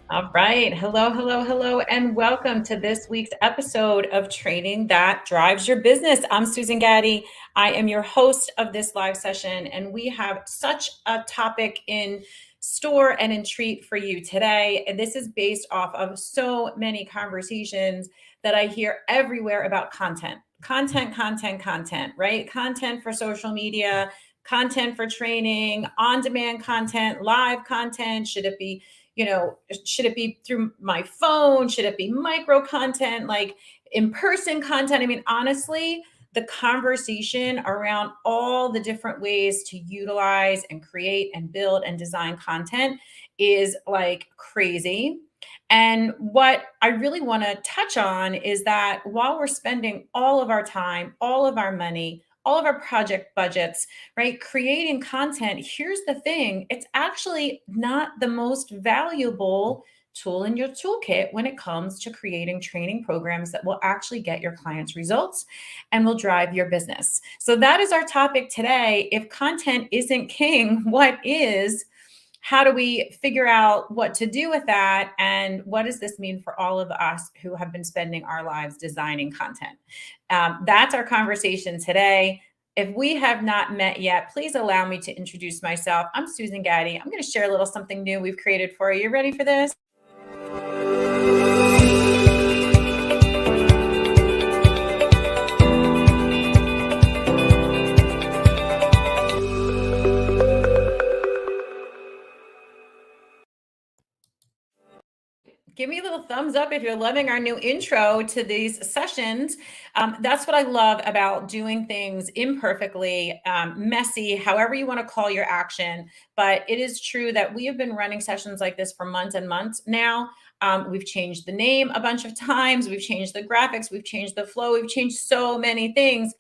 All right. Hello, hello, hello, and welcome to this week's episode of Training That Drives Your Business. I'm Susan Gaddy. I am your host of this live session, and we have such a topic in store and in treat for you today. And this is based off of so many conversations that I hear everywhere about content. Content, right? Content for social media, content for training, on demand content, live content. Should it be through my phone? Should it be micro content, like in person content? I mean, honestly, the conversation around all the different ways to utilize and create and build and design content is like crazy. And what I really want to touch on is that while we're spending all of our time, all of our money, all of our project budgets, right, creating content, here's the thing, it's actually not the most valuable tool in your toolkit when it comes to creating training programs that will actually get your clients results and will drive your business. So that is our topic today. If content isn't king, what is? How do we figure out what to do with that? And what does this mean for all of us who have been spending our lives designing content? That's our conversation today. If we have not met yet, please allow me to introduce myself. I'm Susan Gaddy. I'm going to share a little something new we've created for you. You ready for this? Give me a little thumbs up if you're loving our new intro to these sessions. That's what I love about doing things imperfectly, messy, however you want to call your action. But it is true that we have been running sessions like this for months and months now. We've changed the name a bunch of times. We've changed the graphics. We've changed the flow. We've changed so many things.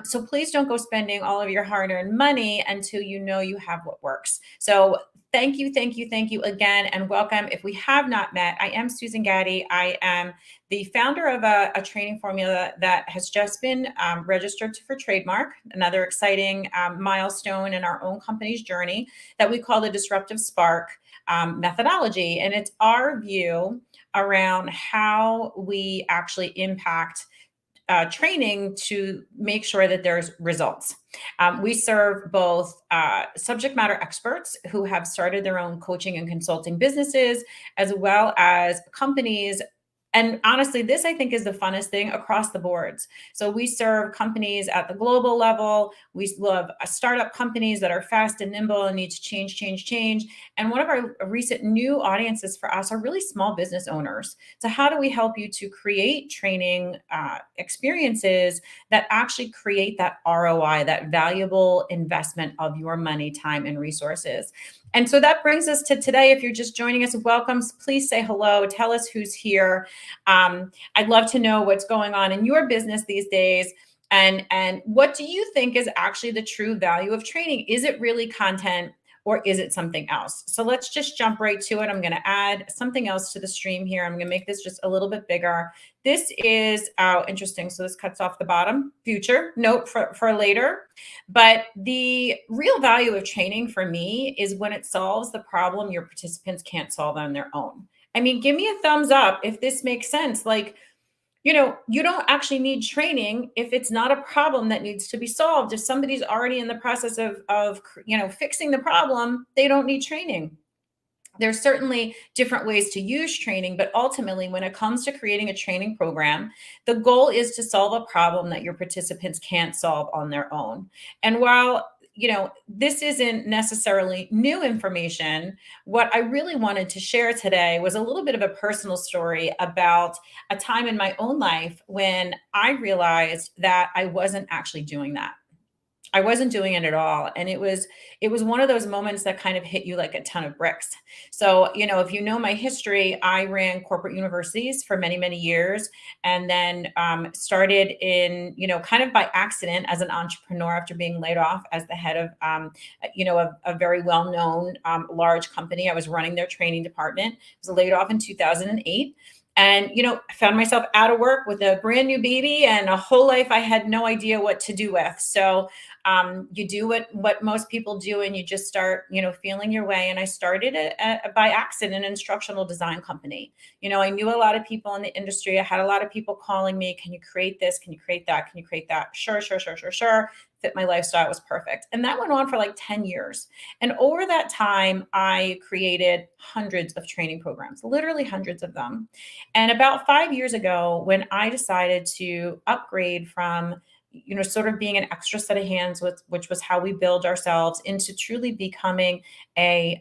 So please don't go spending all of your hard-earned money until you know you have what works. So thank you, thank you, thank you again, and welcome. If we have not met, I am Susan Gaddy. I am the founder of a training formula that has just been registered for trademark, another exciting milestone in our own company's journey that we call the Disruptive Spark methodology. And it's our view around how we impact training to make sure that there's results. We serve both subject matter experts who have started their own coaching and consulting businesses, as well as companies. And honestly, this I think is the funnest thing across the boards. So we serve companies at the global level. We love startup companies that are fast and nimble and need to change. And one of our recent new audiences for us are really small business owners. So how do we help you to create training experiences that actually create that ROI, that valuable investment of your money, time, and resources? And so that brings us to today. If you're just joining us, welcome. Please say hello. Tell us who's here. I'd love to know what's going on in your business these days. And what do you think is actually the true value of training? Is it really content, or is it something else? So let's just jump right to it. I'm going to add something else to the stream here. I'm going to make this just a little bit bigger. This is interesting. So this cuts off the bottom. Future note for later. But the real value of training for me is when it solves the problem your participants can't solve on their own. I mean, give me a thumbs up if this makes sense. Like, you don't actually need training if it's not a problem that needs to be solved. If somebody's already in the process of fixing the problem, they don't need training. There's certainly different ways to use training, but ultimately, when it comes to creating a training program, the goal is to solve a problem that your participants can't solve on their own. And while this isn't necessarily new information, what I really wanted to share today was a little bit of a personal story about a time in my own life when I realized that I wasn't actually doing that. I wasn't doing it at all. And it was one of those moments that kind of hit you like a ton of bricks. So, if you know my history, I ran corporate universities for many, many years, and then started in, kind of by accident as an entrepreneur after being laid off as the head of, a very well-known large company. I was running their training department. I was laid off in 2008. And, I found myself out of work with a brand new baby and a whole life I had no idea what to do with. So you do what most people do, and you just start, feeling your way. And I started it by accident, an instructional design company. I knew a lot of people in the industry. I had a lot of people calling me, can you create this? Can you create that? Can you create that? Sure, sure, sure, sure, sure. Fit my lifestyle. It was perfect. And that went on for like 10 years. And over that time, I created hundreds of training programs, literally hundreds of them. And about 5 years ago, when I decided to upgrade from, sort of being an extra set of hands, which was how we build ourselves, into truly becoming a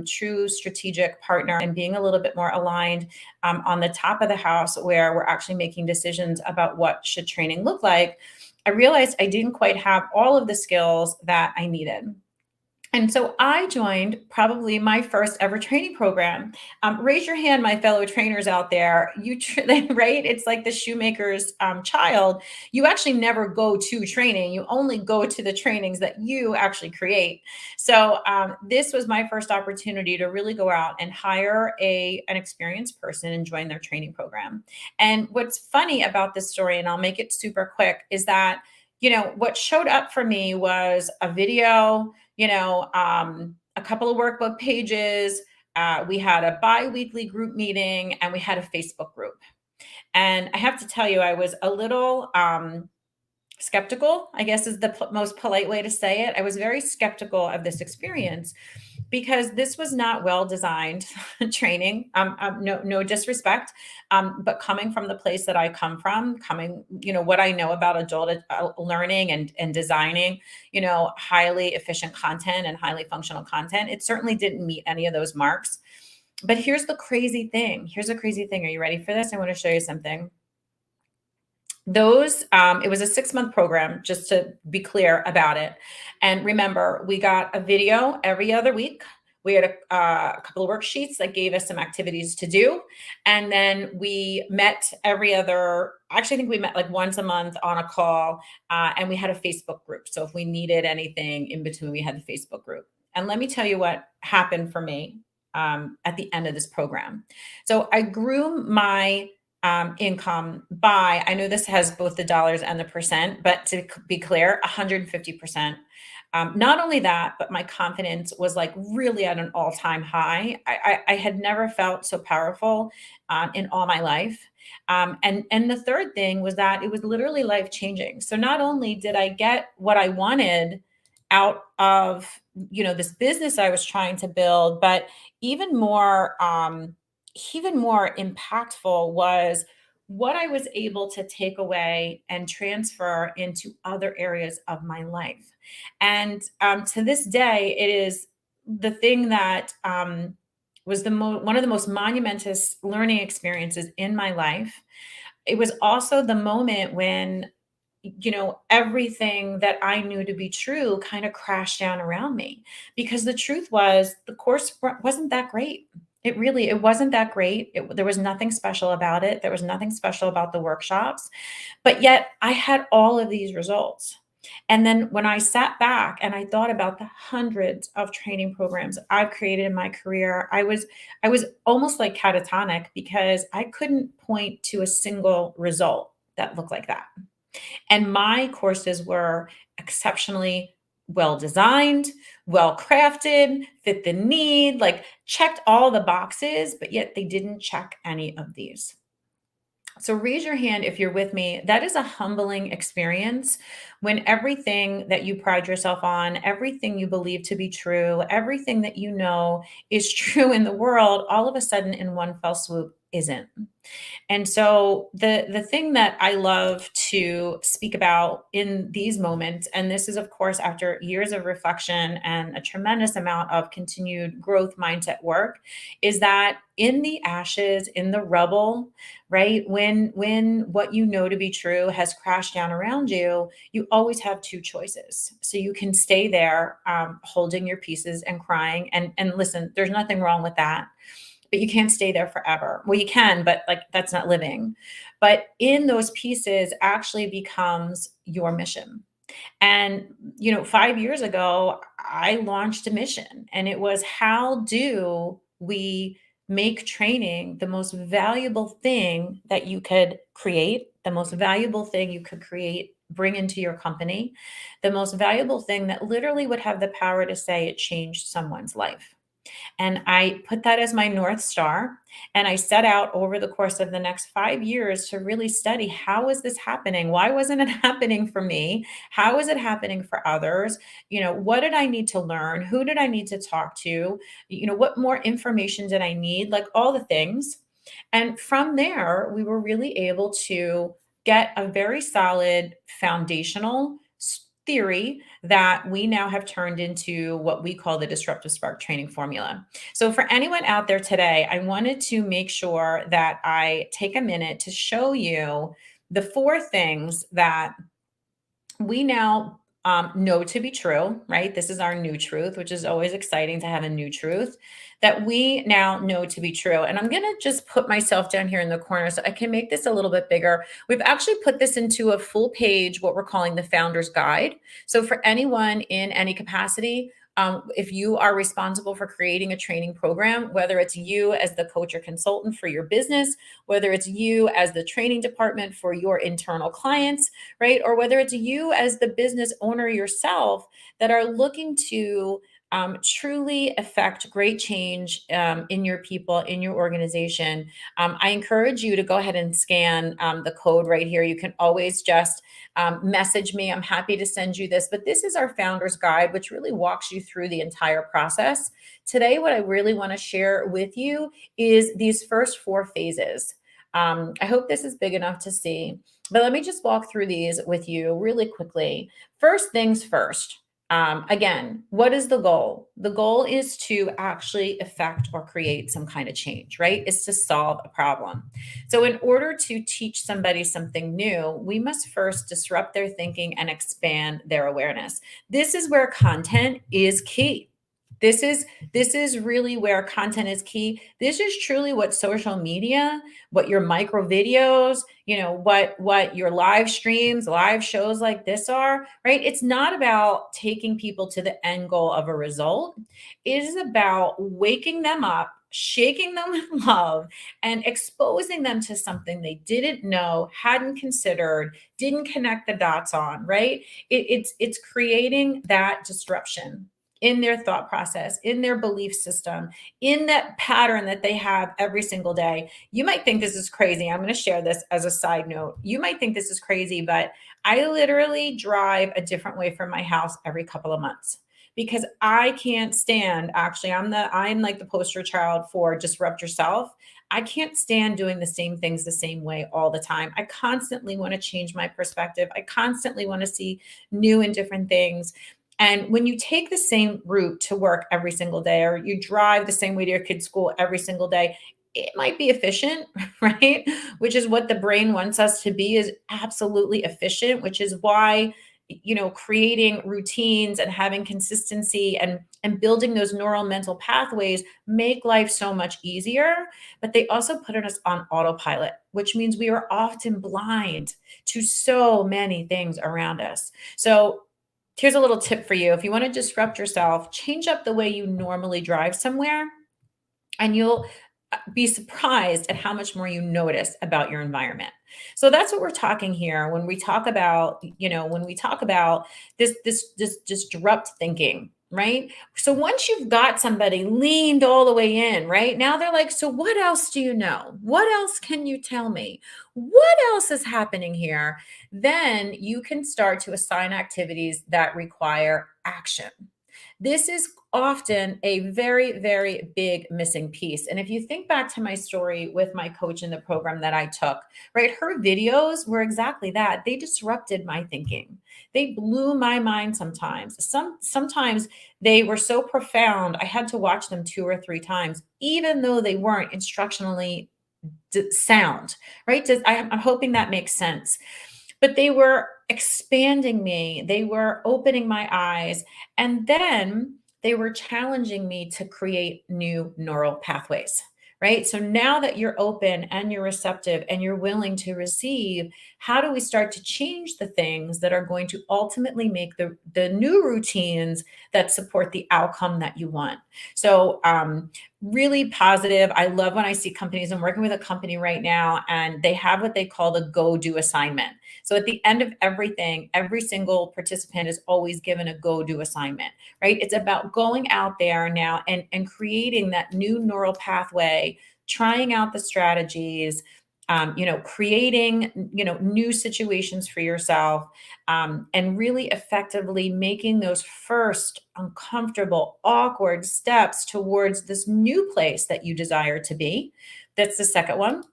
true strategic partner and being a little bit more aligned on the top of the house, where we're actually making decisions about what should training look like, I realized I didn't quite have all of the skills that I needed. And so I joined probably my first ever training program. Raise your hand, my fellow trainers out there. Right? It's like the shoemaker's child. You actually never go to training. You only go to the trainings that you actually create. So this was my first opportunity to really go out and hire an experienced person and join their training program. And what's funny about this story, and I'll make it super quick, is that what showed up for me was a video, a couple of workbook pages. We had a bi-weekly group meeting, and we had a Facebook group. And I have to tell you, I was a little skeptical, I guess is the most polite way to say it. I was very skeptical of this experience because this was not well designed training. No disrespect, but coming from the place that I come from, what I know about adult learning and designing, highly efficient content and highly functional content, it certainly didn't meet any of those marks. But here's the crazy thing. Here's the crazy thing. Are you ready for this? I want to show you something. It was a 6-month program, just to be clear about it. And remember, we got a video every other week. We had a couple of worksheets that gave us some activities to do. And then we met actually, I think we met like once a month on a call, and we had a Facebook group. So if we needed anything in between, we had the Facebook group. And let me tell you what happened for me at the end of this program. So I grew my income by, I know this has both the dollars and the percent, but to be clear, 150%. Not only that, but my confidence was like really at an all-time high. I had never felt so powerful in all my life. And the third thing was that it was literally life-changing. So not only did I get what I wanted out of, this business I was trying to build, but even more impactful was what I was able to take away and transfer into other areas of my life. And to this day, it is the thing that was one of the most monumentous learning experiences in my life. It was also the moment when everything that I knew to be true kind of crashed down around me, because the truth was the course wasn't that great. It wasn't that great. There was nothing special about it. There was nothing special about the workshops, but yet I had all of these results. And then when I sat back and I thought about the hundreds of training programs I've created in my career, I was almost like catatonic, because I couldn't point to a single result that looked like that. And my courses were exceptionally well designed, well crafted, fit the need, like checked all the boxes, but yet they didn't check any of these. So raise your hand if you're with me. That is a humbling experience when everything that you pride yourself on, everything you believe to be true, everything that you know is true in the world, all of a sudden in one fell swoop isn't. And so the thing that I love to speak about in these moments, and this is of course after years of reflection and a tremendous amount of continued growth mindset work, is that in the ashes, in the rubble, right? When what you know to be true has crashed down around you, you always have two choices. So you can stay there, holding your pieces and crying. And listen, there's nothing wrong with that, but you can't stay there forever. Well, you can, but like that's not living. But in those pieces actually becomes your mission. And 5 years ago, I launched a mission, and it was, how do we make training the most valuable thing that you could create, the most valuable thing you could create, bring into your company, the most valuable thing that literally would have the power to say it changed someone's life. And I put that as my North Star. And I set out over the course of the next 5 years to really study, how is this happening? Why wasn't it happening for me? How is it happening for others? What did I need to learn? Who did I need to talk to? What more information did I need? Like all the things. And from there, we were really able to get a very solid foundational theory that we now have turned into what we call the disruptive spark training formula. So, for anyone out there today, I wanted to make sure that I take a minute to show you the 4 things that we now know to be true, right? This is our new truth, which is always exciting to have a new truth that we now know to be true. And I'm going to just put myself down here in the corner so I can make this a little bit bigger. We've actually put this into a full page, what we're calling the Founder's Guide. So for anyone in any capacity, if you are responsible for creating a training program, whether it's you as the coach or consultant for your business, whether it's you as the training department for your internal clients, right? Or whether it's you as the business owner yourself that are looking to truly affect great change in your people, in your organization, I encourage you to go ahead and scan the code right here. You can always just message me. I'm happy to send you this. But this is our Founder's Guide, which really walks you through the entire process. Today, what I really want to share with you is these first 4 phases. I hope this is big enough to see, but let me just walk through these with you really quickly. First things first. Again, what is the goal? The goal is to actually affect or create some kind of change, right? It's to solve a problem. So, in order to teach somebody something new, we must first disrupt their thinking and expand their awareness. This is where content is key. This is really where content is key. This is truly what social media, what your micro videos, what your live streams, live shows like this are, right? It's not about taking people to the end goal of a result. It is about waking them up, shaking them with love, and exposing them to something they didn't know, hadn't considered, didn't connect the dots on, right? It's creating that disruption in their thought process, in their belief system, in that pattern that they have every single day. You might think this is crazy. I'm going to share this as a side note. You might think this is crazy, but I literally drive a different way from my house every couple of months because I can't stand, actually, I'm like the poster child for disrupt yourself. I can't stand doing the same things the same way all the time. I constantly want to change my perspective. I constantly want to see new and different things. And when you take the same route to work every single day, or you drive the same way to your kid's school every single day, it might be efficient, right? Which is what the brain wants us to be, is absolutely efficient, which is why, creating routines and having consistency and building those neural mental pathways make life so much easier. But they also put us on autopilot, which means we are often blind to so many things around us. So here's a little tip for you. If you want to disrupt yourself, change up the way you normally drive somewhere, and you'll be surprised at how much more you notice about your environment. So that's what we're talking here when we talk about, this disrupt thinking, right? So once you've got somebody leaned all the way in, right? Now they're like, so what else do you know? What else can you tell me? What else is happening here? Then you can start to assign activities that require action. This is often a very, very big missing piece. And if you think back to my story with my coach in the program that I took, right, her videos were exactly that. They disrupted my thinking. They blew my mind sometimes. Sometimes they were so profound, I had to watch them 2 or 3 times, even though they weren't instructionally sound, right? I'm hoping that makes sense. But they were expanding me, they were opening my eyes, and then they were challenging me to create new neural pathways, right? So now that you're open and you're receptive and you're willing to receive, how do we start to change the things that are going to ultimately make the new routines that support the outcome that you want? So, really positive. I love when I see companies. I'm working with a company right now, and they have what they call the go do assignment. So at the end of everything, every single participant is always given a go do assignment, right? It's about going out there now and creating that new neural pathway, trying out the strategies, creating, new situations for yourself, and really effectively making those first uncomfortable, awkward steps towards this new place that you desire to be. That's the second one,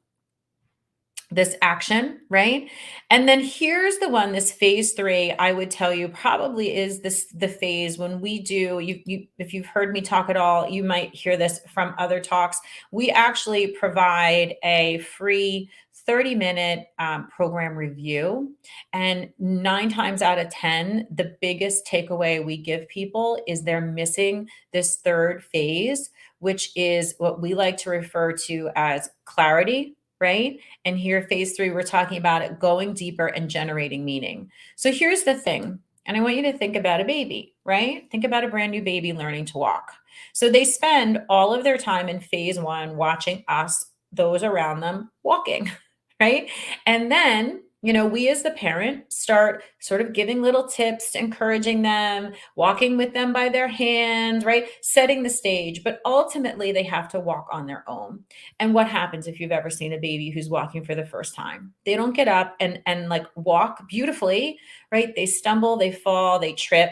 this action, right? And then here's the one, this phase three, I would tell you probably is the phase when we do, if you've heard me talk at all, you might hear this from other talks. We actually provide a free 30-minute program review. And 9 times out of 10, the biggest takeaway we give people is they're missing this third phase, which is what we like to refer to as clarity, right? And here, phase three, we're talking about it going deeper and generating meaning. So here's the thing, and I want you to think about a baby, right? Think about a brand new baby learning to walk. So they spend all of their time in phase one watching us, those around them, walking, right? And then, we as the parent start sort of giving little tips, encouraging them, walking with them by their hand, right? Setting the stage, but ultimately they have to walk on their own. And what happens if you've ever seen a baby who's walking for the first time? They don't get up and like walk beautifully, right? They stumble, they fall, they trip.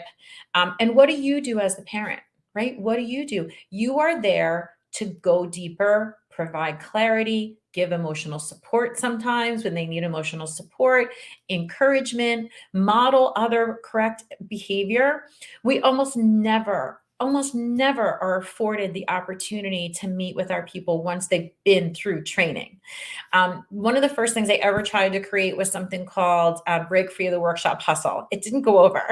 And what do you do as the parent, right? What do? You are there to go deeper, provide clarity, give emotional support sometimes when they need emotional support, encouragement, model other correct behavior. We almost never are afforded the opportunity to meet with our people once they've been through training. One of the first things I ever tried to create was something called Break Free of the Workshop Hustle. It didn't go over.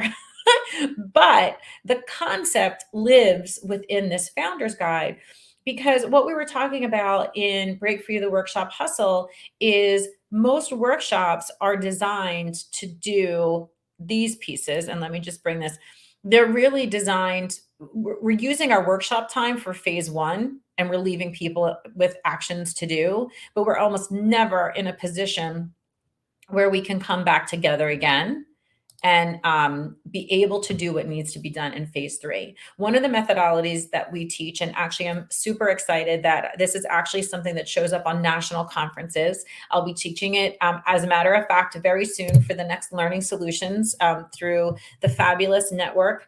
But the concept lives within this founder's guide, because what we were talking about in Break Free of the Workshop Hustle is most workshops are designed to do these pieces. And let me just bring this. They're really designed, we're using our workshop time for phase one, and we're leaving people with actions to do, but we're almost never in a position where we can come back together again and be able to do what needs to be done in phase three. One of the methodologies that we teach, and actually I'm super excited that this is actually something that shows up on national conferences. I'll be teaching it, as a matter of fact, very soon for the next Learning Solutions through the Fabulous Network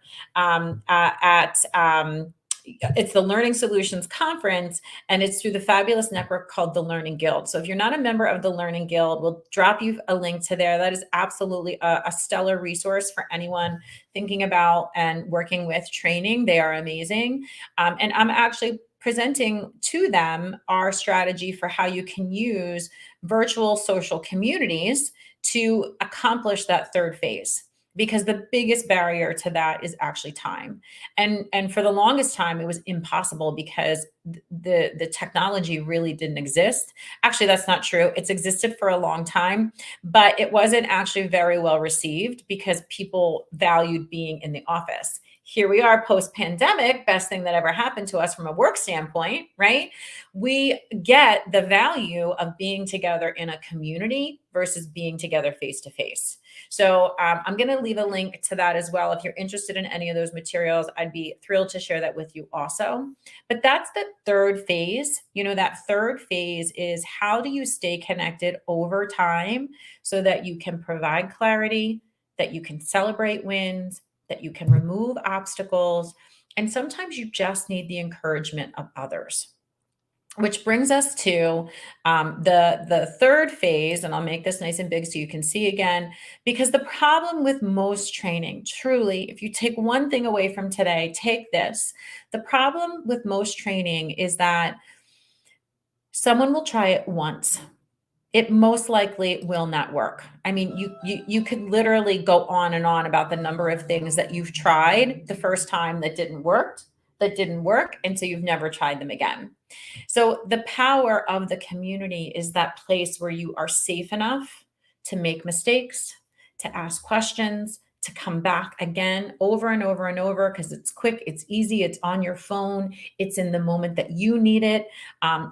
it's the Learning Solutions Conference, and it's through the fabulous network called the Learning Guild. So if you're not a member of the Learning Guild, we'll drop you a link to there. That is absolutely a stellar resource for anyone thinking about and working with training. They are amazing. And I'm actually presenting to them our strategy for how you can use virtual social communities to accomplish that third phase, because the biggest barrier to that is actually time. And for the longest time, it was impossible because the technology really didn't exist. Actually, that's not true. It's existed for a long time, but it wasn't actually very well received because people valued being in the office. Here we are post-pandemic, best thing that ever happened to us from a work standpoint, right? We get the value of being together in a community versus being together face-to-face. So I'm going to leave a link to that as well. If you're interested in any of those materials, I'd be thrilled to share that with you also. But that's the third phase. That third phase is, how do you stay connected over time so that you can provide clarity, that you can celebrate wins, that you can remove obstacles, and sometimes you just need the encouragement of others. Which brings us to the third phase, and I'll make this nice and big so you can see again, because the problem with most training, truly, if you take one thing away from today, take this. The problem with most training is that someone will try it once. It most likely will not work. I mean, you could literally go on and on about the number of things that you've tried the first time that didn't work, and so you've never tried them again. So the power of the community is that place where you are safe enough to make mistakes, to ask questions, to come back again over and over and over because it's quick, it's easy, it's on your phone, it's in the moment that you need it.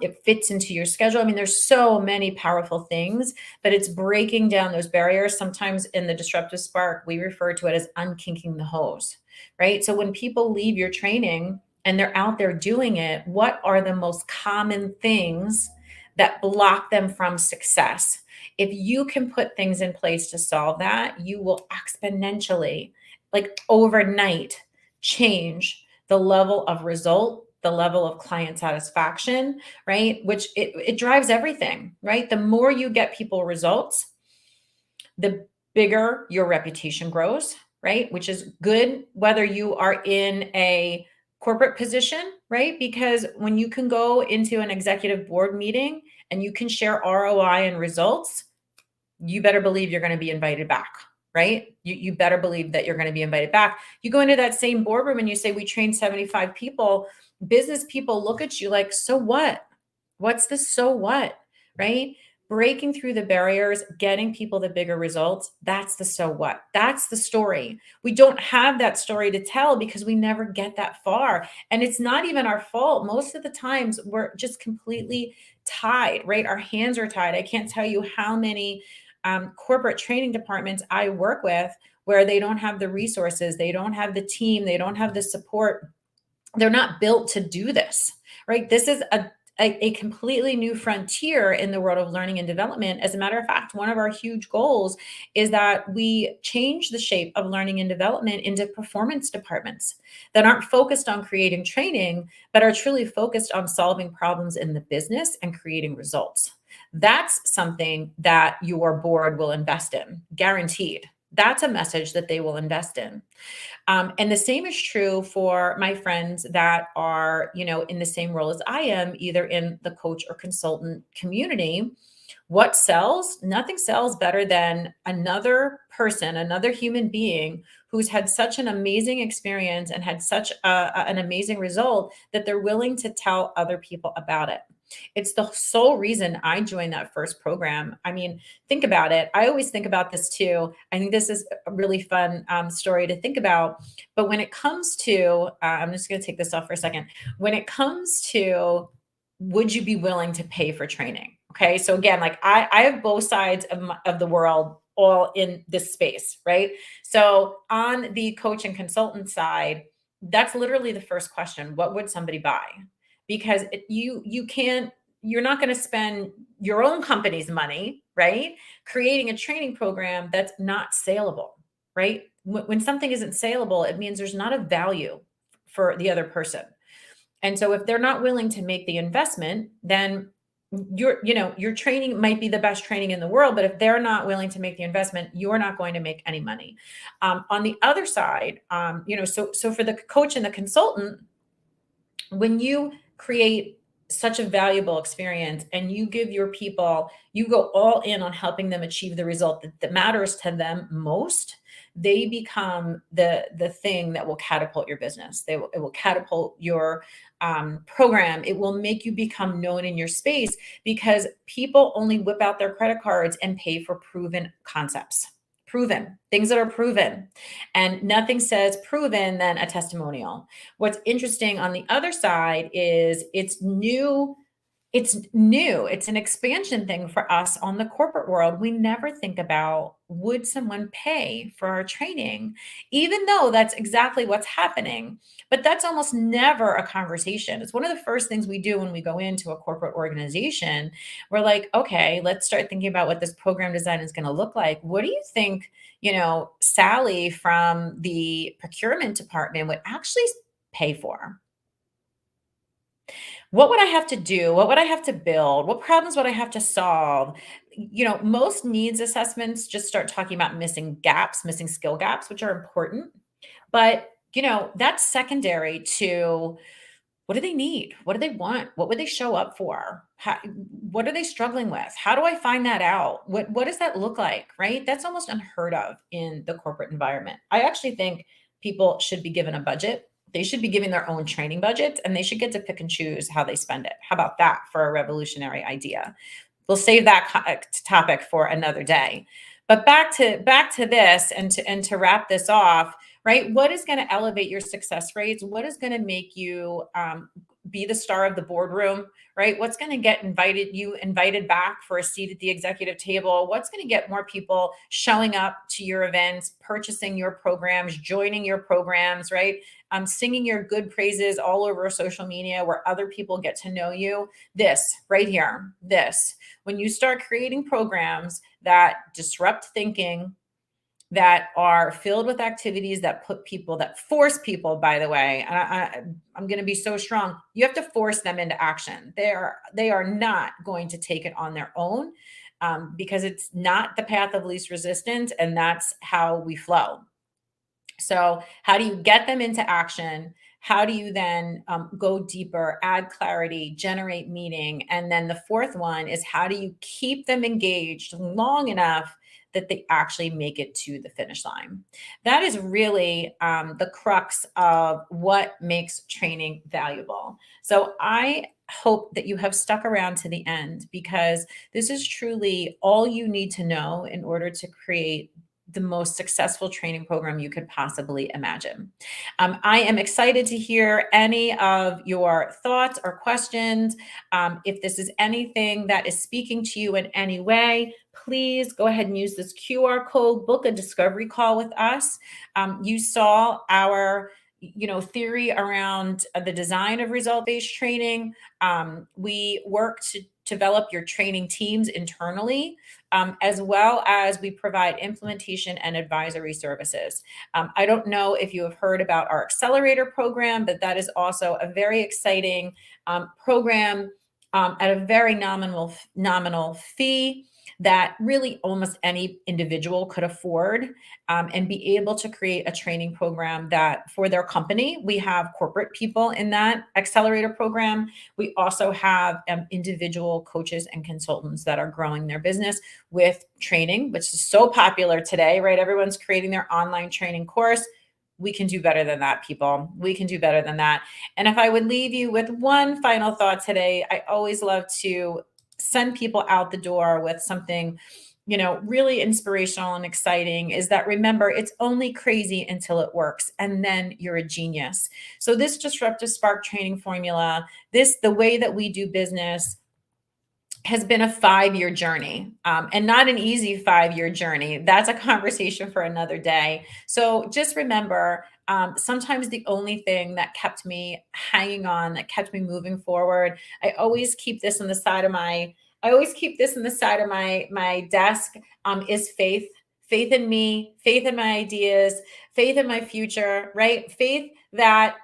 It fits into your schedule. I mean, there's so many powerful things, but it's breaking down those barriers. Sometimes in the disruptive spark, we refer to it as unkinking the hose, right? So when people leave your training and they're out there doing it, what are the most common things that block them from success? If you can put things in place to solve that, you will exponentially, like overnight, change the level of result, the level of client satisfaction, right? Which it drives everything, right? The more you get people results, the bigger your reputation grows, right? Which is good whether you are in a corporate position, right? Because when you can go into an executive board meeting and you can share ROI and results, you better believe you're going to be invited back, right? You better believe that you're going to be invited back. You go into that same boardroom and you say, we trained 75 people. Business people look at you like, so what? What's the so what, right? Breaking through the barriers, getting people the bigger results. That's the so what. That's the story. We don't have that story to tell because we never get that far. And it's not even our fault. Most of the times we're just completely tied, right? Our hands are tied. I can't tell you how many corporate training departments I work with where they don't have the resources, they don't have the team, they don't have the support. They're not built to do this, right? This is a completely new frontier in the world of learning and development. As a matter of fact, one of our huge goals is that we change the shape of learning and development into performance departments that aren't focused on creating training, but are truly focused on solving problems in the business and creating results. That's something that your board will invest in, guaranteed. That's a message that they will invest in. And the same is true for my friends that are, in the same role as I am, either in the coach or consultant community. What sells? Nothing sells better than another person, another human being who's had such an amazing experience and had such an amazing result that they're willing to tell other people about it. It's the sole reason I joined that first program. I mean, think about it. I always think about this too. I think this is a really fun story to think about. But when it comes to, I'm just going to take this off for a second. When it comes to, would you be willing to pay for training? Okay. So again, like I have both sides of the world all in this space, right? So on the coach and consultant side, that's literally the first question. What would somebody buy? Because you're not going to spend your own company's money, right? Creating a training program that's not saleable, right? When something isn't saleable, it means there's not a value for the other person. And so if they're not willing to make the investment, then your training might be the best training in the world, but if they're not willing to make the investment, you're not going to make any money. On the other side, so for the coach and the consultant, when you create such a valuable experience and you give your people, you go all in on helping them achieve the result that matters to them most, they become the thing that will catapult your business. It will catapult your program. It will make you become known in your space because people only whip out their credit cards and pay for proven concepts. Proven things that are proven, and nothing says proven than a testimonial. What's interesting on the other side is it's new. It's an expansion thing for us on the corporate world. We never think about, would someone pay for our training, even though that's exactly what's happening. But that's almost never a conversation. It's one of the first things we do when we go into a corporate organization. We're like, okay, let's start thinking about what this program design is going to look like. What do you think, Sally from the procurement department would actually pay for? What would I have to do? What would I have to build? What problems would I have to solve? Most needs assessments just start talking about missing gaps, missing skill gaps, which are important. But, that's secondary to, what do they need? What do they want? What would they show up for? What are they struggling with? How do I find that out? What does that look like? Right? That's almost unheard of in the corporate environment. I actually think people should be given a budget. They should be giving their own training budgets and they should get to pick and choose how they spend it. How about that for a revolutionary idea? We'll save that topic for another day. But back to this, and to wrap this off, right? What is going to elevate your success rates? What is going to make you be the star of the boardroom, right? What's going to get invited back for a seat at the executive table? What's going to get more people showing up to your events, purchasing your programs, joining your programs, right? Singing your good praises all over social media where other people get to know you. This right here, this. When you start creating programs that disrupt thinking, that are filled with activities that force people, by the way, I'm going to be so strong, you have to force them into action. They are not going to take it on their own, because it's not the path of least resistance, and that's how we flow. So how do you get them into action? How do you then go deeper, add clarity, generate meaning? And then the fourth one is, how do you keep them engaged long enough that they actually make it to the finish line? That is really the crux of what makes training valuable. So I hope that you have stuck around to the end, because this is truly all you need to know in order to create the most successful training program you could possibly imagine. I am excited to hear any of your thoughts or questions. If this is anything that is speaking to you in any way, please go ahead and use this QR code, book a discovery call with us. You saw our theory around the design of result-based training. We work to develop your training teams internally, as well as we provide implementation and advisory services. I don't know if you have heard about our accelerator program, but that is also a very exciting program at a very nominal fee that really almost any individual could afford, and be able to create a training program that for their company. We have corporate people in that accelerator program. We also have individual coaches and consultants that are growing their business with training, which is so popular today, right? Everyone's creating their online training course. We can do better than that, people. We can do better than that. And if I would leave you with one final thought today, I always love to send people out the door with something, really inspirational and exciting, is that, remember, it's only crazy until it works, and then you're a genius. So this disruptive spark training formula, the way that we do business, has been a 5-year journey, and not an easy 5-year journey. That's a conversation for another day. So just remember, sometimes the only thing that kept me hanging on, that kept me moving forward, I always keep this on the side of my, my desk, is faith. Faith in me, faith in my ideas, faith in my future, right? Faith that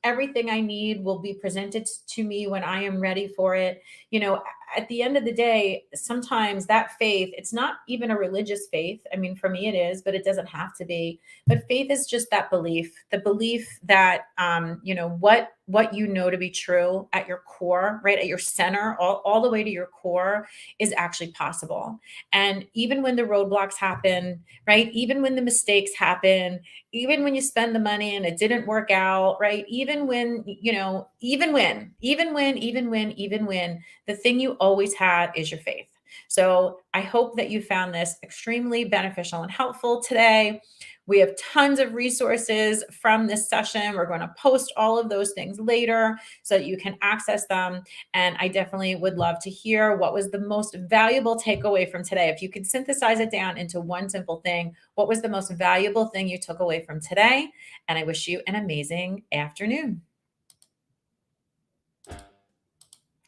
everything I need will be presented to me when I am ready for it. At the end of the day, sometimes that faith, it's not even a religious faith. I mean, for me it is, but it doesn't have to be. But faith is just that belief, the belief that, what you know to be true at your core, right? At your center, all the way to your core, is actually possible. And even when the roadblocks happen, right? Even when the mistakes happen, even when you spend the money and it didn't work out, right? Even when, the thing you always have is your faith. So I hope that you found this extremely beneficial and helpful today. We have tons of resources from this session. We're going to post all of those things later so that you can access them. And I definitely would love to hear what was the most valuable takeaway from today. If you could synthesize it down into one simple thing, what was the most valuable thing you took away from today? And I wish you an amazing afternoon.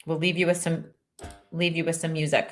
We'll leave you with some music.